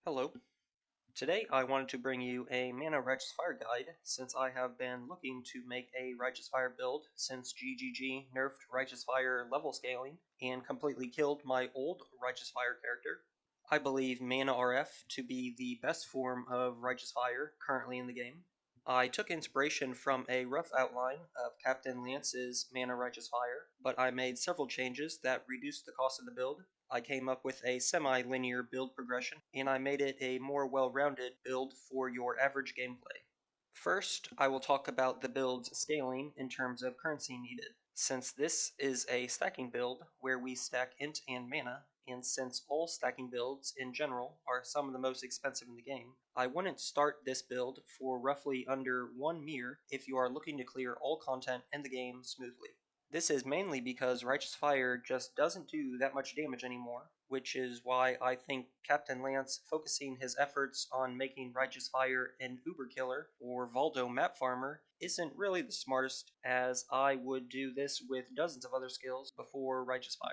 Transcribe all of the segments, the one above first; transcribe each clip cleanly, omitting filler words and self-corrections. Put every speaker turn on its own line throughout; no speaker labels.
Hello. Today I wanted to bring you a Mana Righteous Fire guide since I have been looking to make a Righteous Fire build since GGG nerfed Righteous Fire level scaling and completely killed my old Righteous Fire character. I believe Mana RF to be the best form of Righteous Fire currently in the game. I took inspiration from a rough outline of Captain Lance's Mana Righteous Fire, but I made several changes that reduced the cost of the build. I came up with a semi-linear build progression, and I made it a more well-rounded build for your average gameplay. First, I will talk about the build's scaling in terms of currency needed. Since this is a stacking build where we stack int and mana, and since all stacking builds in general are some of the most expensive in the game, I wouldn't start this build for roughly under 1 mir if you are looking to clear all content in the game smoothly. This is mainly because Righteous Fire just doesn't do that much damage anymore, which is why I think Captain Lance focusing his efforts on making Righteous Fire an Uber Killer or Valdo Map Farmer isn't really the smartest, as I would do this with dozens of other skills before Righteous Fire.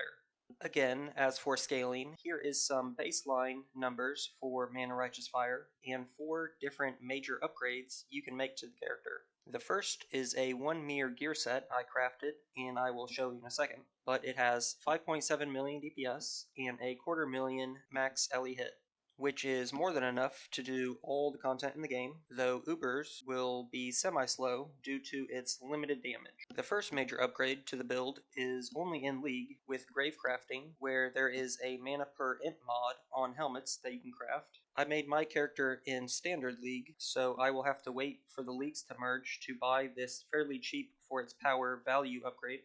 Again, as for scaling, here is some baseline numbers for Mana Righteous Fire and 4 different major upgrades you can make to the character. The first is a 1 mir gear set I crafted, and I will show you in a second, but it has 5.7 million DPS and a quarter million max LE hit, which is more than enough to do all the content in the game, though Ubers will be semi-slow due to its limited damage. The first major upgrade to the build is only in League with Grave Crafting, where there is a mana per int mod on helmets that you can craft. I made my character in Standard League, so I will have to wait for the leagues to merge to buy this fairly cheap for its power value upgrade.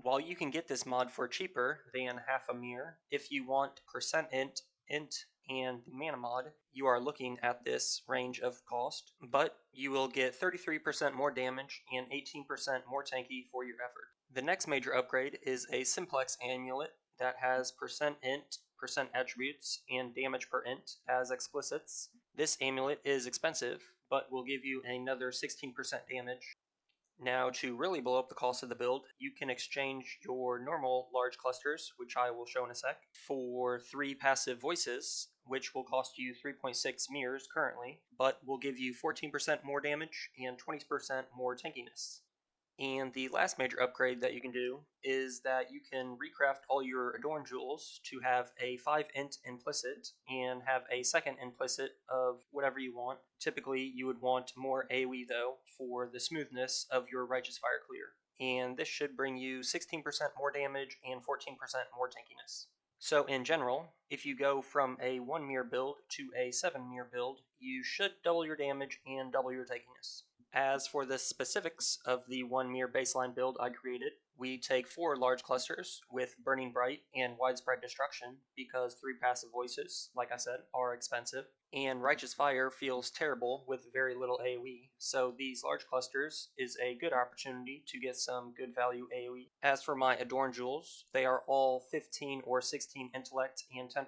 While you can get this mod for cheaper than half a mir, if you want percent int, and mana mod, you are looking at this range of cost, but you will get 33% more damage and 18% more tanky for your effort. The next major upgrade is a simplex amulet that has percent int, percent attributes, and damage per int as explicits. This amulet is expensive, but will give you another 16% damage. Now, to really blow up the cost of the build, you can exchange your normal large clusters, which I will show in a sec, for 3 passive voices, which will cost you 3.6 mirs currently, but will give you 14% more damage and 20% more tankiness. And the last major upgrade that you can do is that you can recraft all your Adorn jewels to have a 5 int implicit and have a second implicit of whatever you want. Typically, you would want more AoE though for the smoothness of your Righteous Fire clear. And this should bring you 16% more damage and 14% more tankiness. So in general, if you go from a 1 mir build to a 7 mir build, you should double your damage and double your tankiness. As for the specifics of the 1 mir baseline build I created, we take 4 large clusters with Burning Bright and Widespread Destruction because 3 passive voices, like I said, are expensive, and Righteous Fire feels terrible with very little AoE, so these large clusters is a good opportunity to get some good value AoE. As for my Adorn jewels, they are all 15 or 16 intellect and 10%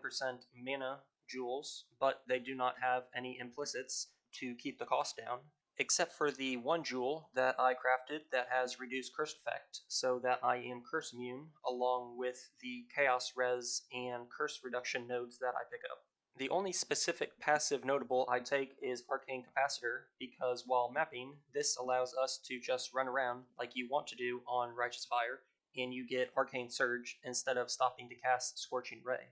mana jewels, but they do not have any implicits to keep the cost down, except for the 1 jewel that I crafted that has reduced curse effect, so that I am curse immune, along with the chaos res and curse reduction nodes that I pick up. The only specific passive notable I take is Arcane Capacitor, because while mapping, this allows us to just run around like you want to do on Righteous Fire, and you get Arcane Surge instead of stopping to cast Scorching Ray.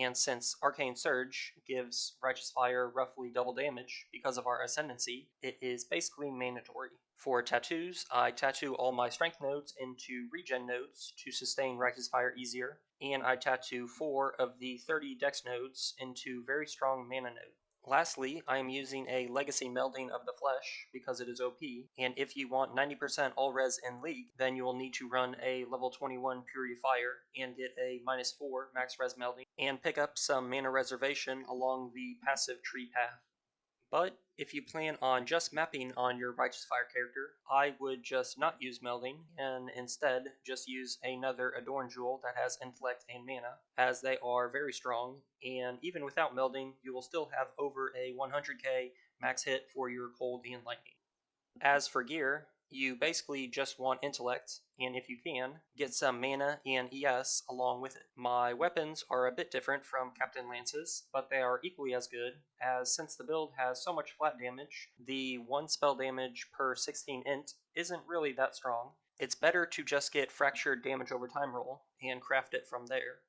And since Arcane Surge gives Righteous Fire roughly double damage because of our Ascendancy, it is basically mandatory. For tattoos, I tattoo all my strength nodes into regen nodes to sustain Righteous Fire easier, and I tattoo 4 of the 30 dex nodes into very strong mana nodes. Lastly, I am using a Legacy Melding of the Flesh because it is OP, and if you want 90% all res in League, then you will need to run a level 21 Purity Fire and get a -4 max res melding, and pick up some mana reservation along the passive tree path. But if you plan on just mapping on your Righteous Fire character, I would just not use melding and instead just use another Adorn jewel that has intellect and mana, as they are very strong, and even without melding, you will still have over a 100k max hit for your cold and lightning. As for gear, you basically just want intellect, and if you can, get some mana and ES along with it. My weapons are a bit different from Captain Lance's, but they are equally as good, as since the build has so much flat damage, the 1 spell damage per 16 int isn't really that strong. It's better to just get fractured damage over time roll and craft it from there.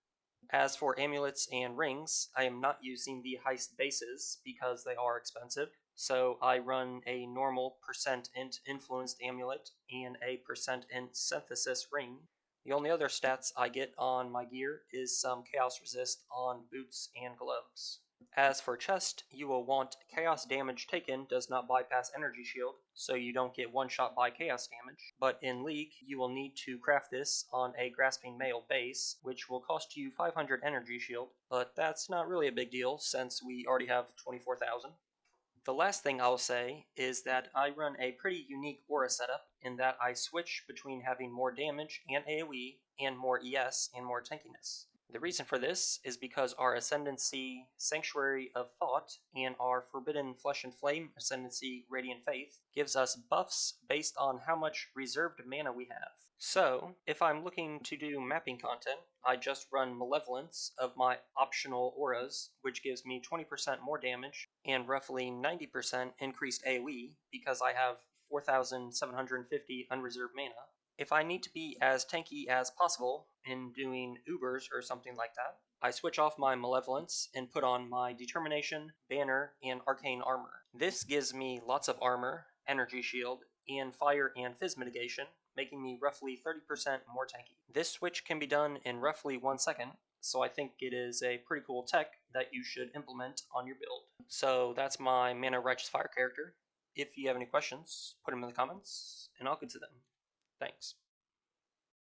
As for amulets and rings, I am not using the Heist bases because they are expensive, so I run a normal percent int influenced amulet and a percent int synthesis ring. The only other stats I get on my gear is some chaos resist on boots and gloves. As for chest, you will want chaos damage taken does not bypass energy shield, so you don't get one shot by chaos damage. But in League, you will need to craft this on a grasping male base, which will cost you 500 energy shield, but that's not really a big deal since we already have 24,000. The last thing I'll say is that I run a pretty unique aura setup in that I switch between having more damage and AoE and more ES and more tankiness. The reason for this is because our Ascendancy Sanctuary of Thought and our Forbidden Flesh and Flame Ascendancy Radiant Faith gives us buffs based on how much reserved mana we have. So, if I'm looking to do mapping content, I just run Malevolence of my optional auras, which gives me 20% more damage and roughly 90% increased AoE because I have 4,750 unreserved mana. If I need to be as tanky as possible in doing Ubers or something like that, I switch off my Malevolence and put on my Determination, Banner, and Arcane Armor. This gives me lots of armor, energy shield, and fire and fizz mitigation, making me roughly 30% more tanky. This switch can be done in roughly 1 second, so I think it is a pretty cool tech that you should implement on your build. So that's my Mana Righteous Fire character. If you have any questions, put them in the comments, and I'll get to them. Thanks.